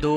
2